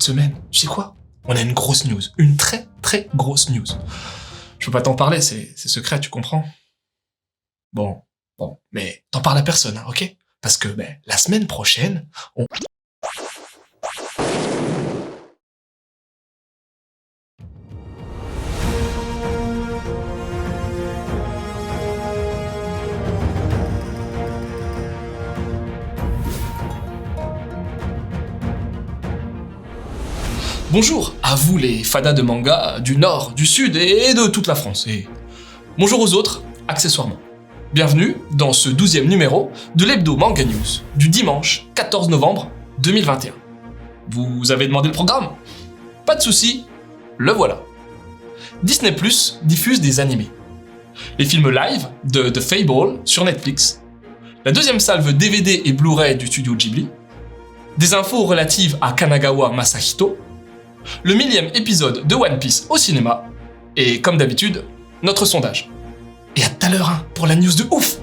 semaine, tu sais quoi? On a une grosse news, une très très grosse news. Je peux pas t'en parler, c'est secret, tu comprends? Bon, mais t'en parles à personne, hein, ok? Parce que la semaine prochaine, on... Bonjour à vous les fadas de manga du nord, du sud et de toute la France. Et bonjour aux autres, accessoirement. Bienvenue dans ce 12e numéro de l'Hebdo Manga News du dimanche 14 novembre 2021. Vous avez demandé le programme? Pas de soucis, le voilà. Disney+ diffuse des animés. Les films live de The Fable sur Netflix. La deuxième salve DVD et Blu-ray du studio Ghibli. Des infos relatives à Kanagawa Masahito. Le 1000e épisode de One Piece au cinéma, et comme d'habitude, notre sondage. Et à tout à l'heure, pour la news de ouf.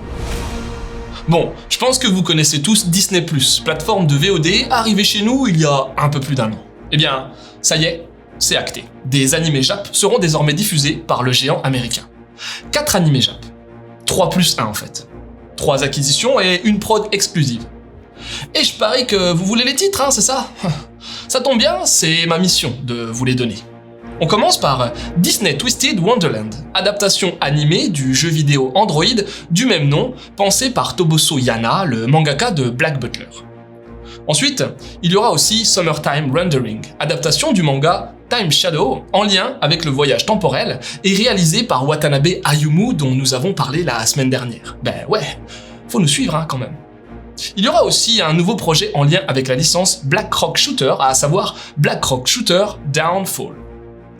Bon, je pense que vous connaissez tous Disney+, plateforme de VOD arrivée chez nous il y a un peu plus d'un an. Eh bien, ça y est, c'est acté. Des animés Jap seront désormais diffusés par le géant américain. 4 animés Jap. 3 plus 1 en fait. 3 acquisitions et une prod exclusive. Et je parie que vous voulez les titres, c'est ça? Ça tombe bien, c'est ma mission de vous les donner. On commence par Disney Twisted Wonderland, adaptation animée du jeu vidéo Android du même nom, pensé par Toboso Yana, le mangaka de Black Butler. Ensuite, il y aura aussi Summertime Rendering, adaptation du manga Time Shadow, en lien avec le voyage temporel, et réalisé par Watanabe Ayumu dont nous avons parlé la semaine dernière. Faut nous suivre quand même. Il y aura aussi un nouveau projet en lien avec la licence Black Rock Shooter, à savoir Black Rock Shooter Downfall.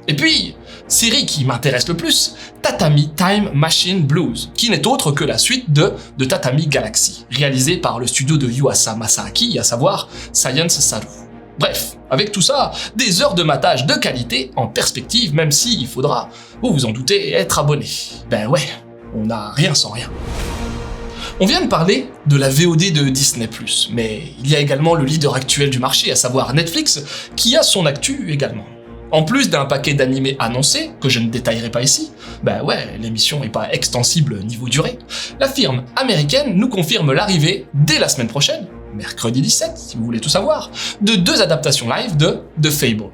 Et puis, série qui m'intéresse le plus, Tatami Time Machine Blues, qui n'est autre que la suite de Tatami Galaxy, réalisée par le studio de Yuasa Masaaki, à savoir Science Saru. Bref, avec tout ça, des heures de matage de qualité en perspective, même s'il faudra, vous vous en doutez, être abonné. On n'a rien sans rien. On vient de parler de la VOD de Disney+, mais il y a également le leader actuel du marché, à savoir Netflix, qui a son actu également. En plus d'un paquet d'animés annoncés, que je ne détaillerai pas ici, l'émission n'est pas extensible niveau durée, la firme américaine nous confirme l'arrivée, dès la semaine prochaine, mercredi 17, si vous voulez tout savoir, de 2 adaptations live de The Fable.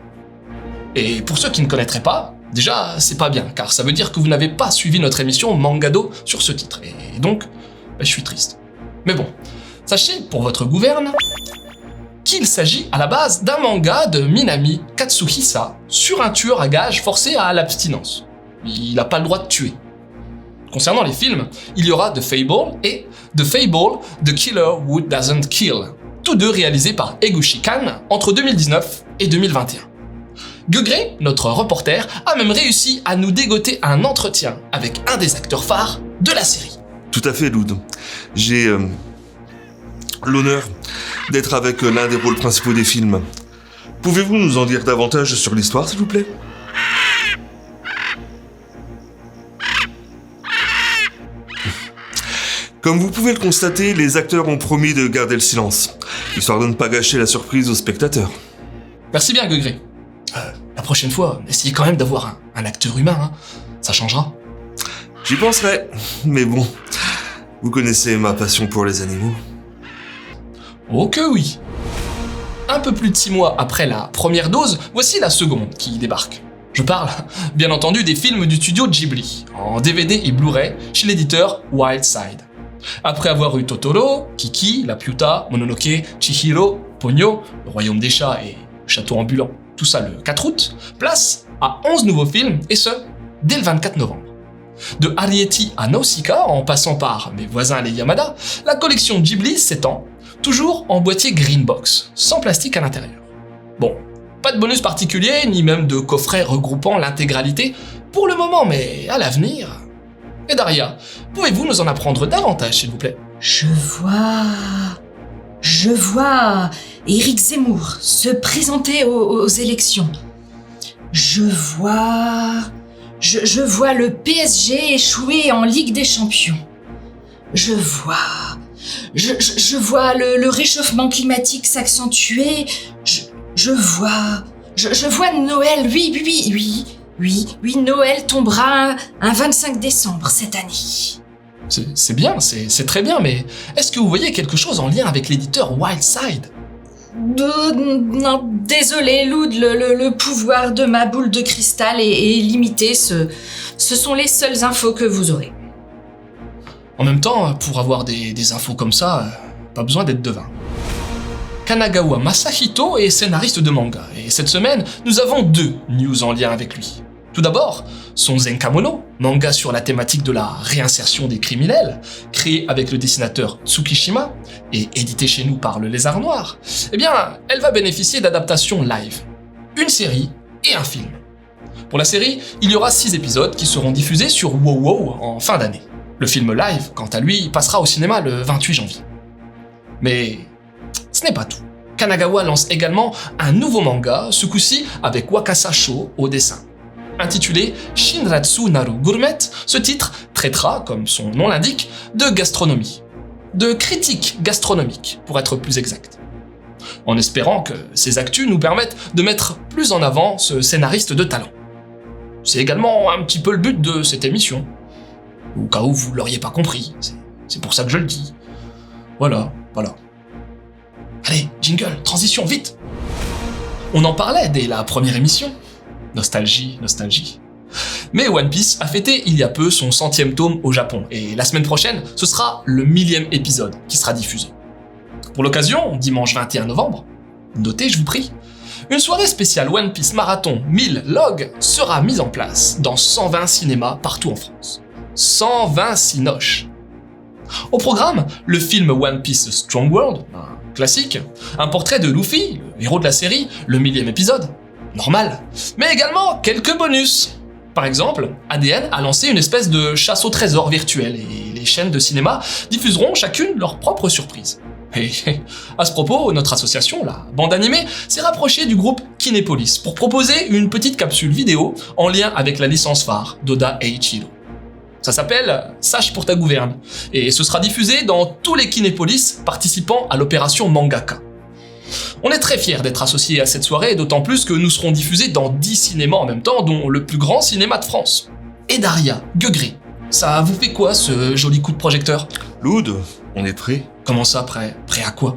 Et pour ceux qui ne connaîtraient pas, déjà, c'est pas bien, car ça veut dire que vous n'avez pas suivi notre émission Mangado sur ce titre, et donc... je suis triste. Mais bon, sachez pour votre gouverne qu'il s'agit à la base d'un manga de Minami Katsuhisa sur un tueur à gages forcé à l'abstinence. Il n'a pas le droit de tuer. Concernant les films, il y aura The Fable et The Fable, The Killer Who Doesn't Kill, tous deux réalisés par Eguchi Kan entre 2019 et 2021. Guegré, notre reporter, a même réussi à nous dégoter un entretien avec un des acteurs phares de la série. Tout à fait, Loud. J'ai l'honneur d'être avec l'un des rôles principaux des films. Pouvez-vous nous en dire davantage sur l'histoire, s'il vous plaît? Comme vous pouvez le constater, les acteurs ont promis de garder le silence, histoire de ne pas gâcher la surprise aux spectateurs. Merci bien, Guegré. La prochaine fois, essayez quand même d'avoir un acteur humain, ça changera. J'y penserai, mais bon, vous connaissez ma passion pour les animaux. Oh que oui. Un peu plus de 6 mois après la première dose, voici la seconde qui débarque. Je parle, bien entendu, des films du studio Ghibli, en DVD et Blu-ray, chez l'éditeur Wildside. Après avoir eu Totoro, Kiki, La Piuta, Mononoke, Chihiro, Ponyo, Le Royaume des Chats et Château Ambulant, tout ça le 4 août, place à 11 nouveaux films, et ce, dès le 24 novembre. De Arrietty à Nausicaa, en passant par mes voisins les Yamada, la collection Ghibli s'étend, toujours en boîtier green box, sans plastique à l'intérieur. Bon, pas de bonus particulier, ni même de coffret regroupant l'intégralité pour le moment, mais à l'avenir... Et Daria, pouvez-vous nous en apprendre davantage, s'il vous plaît? Je vois Éric Zemmour se présenter aux élections. Je vois le PSG échouer en Ligue des Champions. Je vois le réchauffement climatique s'accentuer. Je vois Je vois Noël, oui, Noël tombera un 25 décembre cette année. C'est bien, c'est très bien, mais est-ce que vous voyez quelque chose en lien avec l'éditeur Wildside? Non, désolé, Loud, le pouvoir de ma boule de cristal est limité. Ce sont les seules infos que vous aurez. En même temps, pour avoir des infos comme ça, pas besoin d'être devin. Kanagawa Masahito est scénariste de manga, et cette semaine, nous avons 2 news en lien avec lui. Tout d'abord, son Zenkamono, manga sur la thématique de la réinsertion des criminels, créé avec le dessinateur Tsukishima et édité chez nous par le Lézard Noir, eh bien, elle va bénéficier d'adaptations live. Une série et un film. Pour la série, il y aura 6 épisodes qui seront diffusés sur WoWow en fin d'année. Le film live, quant à lui, passera au cinéma le 28 janvier. Mais ce n'est pas tout. Kanagawa lance également un nouveau manga, ce coup-ci avec Wakasa Sho au dessin. Intitulé Shinratsu Naru Gourmet, ce titre traitera, comme son nom l'indique, de gastronomie. De critique gastronomique, pour être plus exact. En espérant que ces actus nous permettent de mettre plus en avant ce scénariste de talent. C'est également un petit peu le but de cette émission. Au cas où vous l'auriez pas compris, c'est pour ça que je le dis. Voilà. Allez, jingle, transition, vite! On en parlait dès la première émission. Nostalgie. Mais One Piece a fêté il y a peu son 100e tome au Japon, et la semaine prochaine, ce sera le 1000e épisode qui sera diffusé. Pour l'occasion, dimanche 21 novembre, notez je vous prie, une soirée spéciale One Piece Marathon 1000 log sera mise en place dans 120 cinémas partout en France. 120 cinoches. Au programme, le film One Piece Strong World, un classique, un portrait de Luffy, le héros de la série, le 1000e épisode, normal, mais également quelques bonus. Par exemple, ADN a lancé une espèce de chasse au trésor virtuel et les chaînes de cinéma diffuseront chacune leur propre surprise. Et à ce propos, notre association, la bande animée, s'est rapprochée du groupe Kinépolis pour proposer une petite capsule vidéo en lien avec la licence phare d'Oda Eiichiro. Ça s'appelle « Sache pour ta gouverne » et ce sera diffusé dans tous les Kinépolis participant à l'opération Mangaka. On est très fiers d'être associés à cette soirée, d'autant plus que nous serons diffusés dans 10 cinémas en même temps, dont le plus grand cinéma de France. Et Daria, Gueugré, ça vous fait quoi ce joli coup de projecteur? Loud, on est prêt? Comment ça, prêt? Prêt à quoi?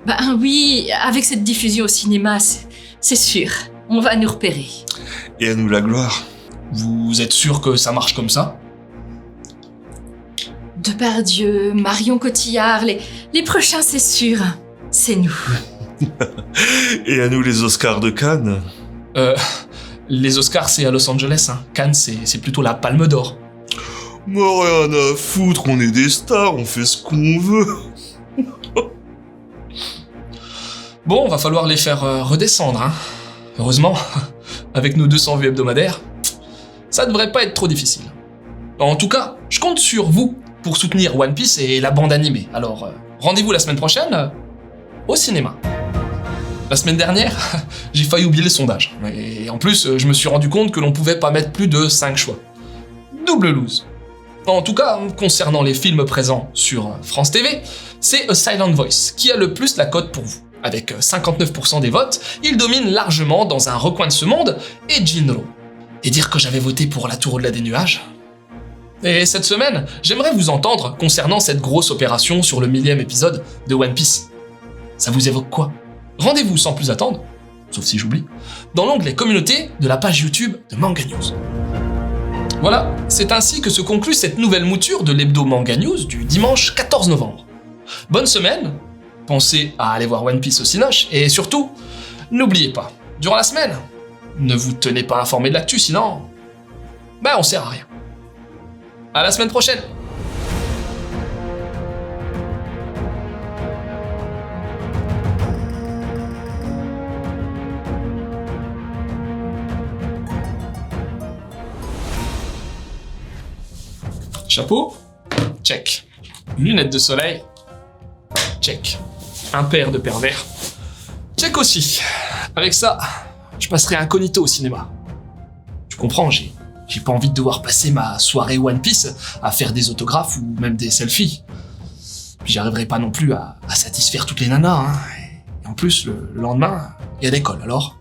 Ben oui, avec cette diffusion au cinéma, c'est sûr, on va nous repérer. Et à nous la gloire. Vous êtes sûr que ça marche comme ça? Depardieu, Marion Cotillard, les prochains c'est sûr, c'est nous. Et à nous les Oscars de Cannes. Les Oscars c'est à Los Angeles, hein. Cannes c'est plutôt la Palme d'Or. Moi rien à foutre, on est des stars, on fait ce qu'on veut. Bon, va falloir les faire redescendre, hein. Heureusement, avec nos 200 vues hebdomadaires, ça devrait pas être trop difficile. En tout cas, je compte sur vous pour soutenir One Piece et la bande animée. Alors, rendez-vous la semaine prochaine au cinéma. La semaine dernière, j'ai failli oublier le sondage. Et en plus, je me suis rendu compte que l'on pouvait pas mettre plus de 5 choix. Double lose. En tout cas, concernant les films présents sur France TV, c'est A Silent Voice qui a le plus la cote pour vous. Avec 59% des votes, il domine largement dans un recoin de ce monde et Jinro. Et dire que j'avais voté pour La Tour au-delà des nuages? Et cette semaine, j'aimerais vous entendre concernant cette grosse opération sur le 1000e épisode de One Piece. Ça vous évoque quoi? Rendez-vous sans plus attendre, sauf si j'oublie, dans l'onglet communauté de la page YouTube de Manga News. Voilà, c'est ainsi que se conclut cette nouvelle mouture de l'hebdo Manga News du dimanche 14 novembre. Bonne semaine, pensez à aller voir One Piece au Cinoche, et surtout, n'oubliez pas, durant la semaine, ne vous tenez pas informé de l'actu, sinon, on sert à rien. À la semaine prochaine. Chapeau, check. Lunettes de soleil, check. Un paire de pervers, check aussi. Avec ça, je passerai incognito au cinéma. Tu comprends, j'ai pas envie de devoir passer ma soirée One Piece à faire des autographes ou même des selfies. Puis j'y arriverai pas non plus à satisfaire toutes les nanas, hein. Et en plus, le lendemain, il y a l'école, alors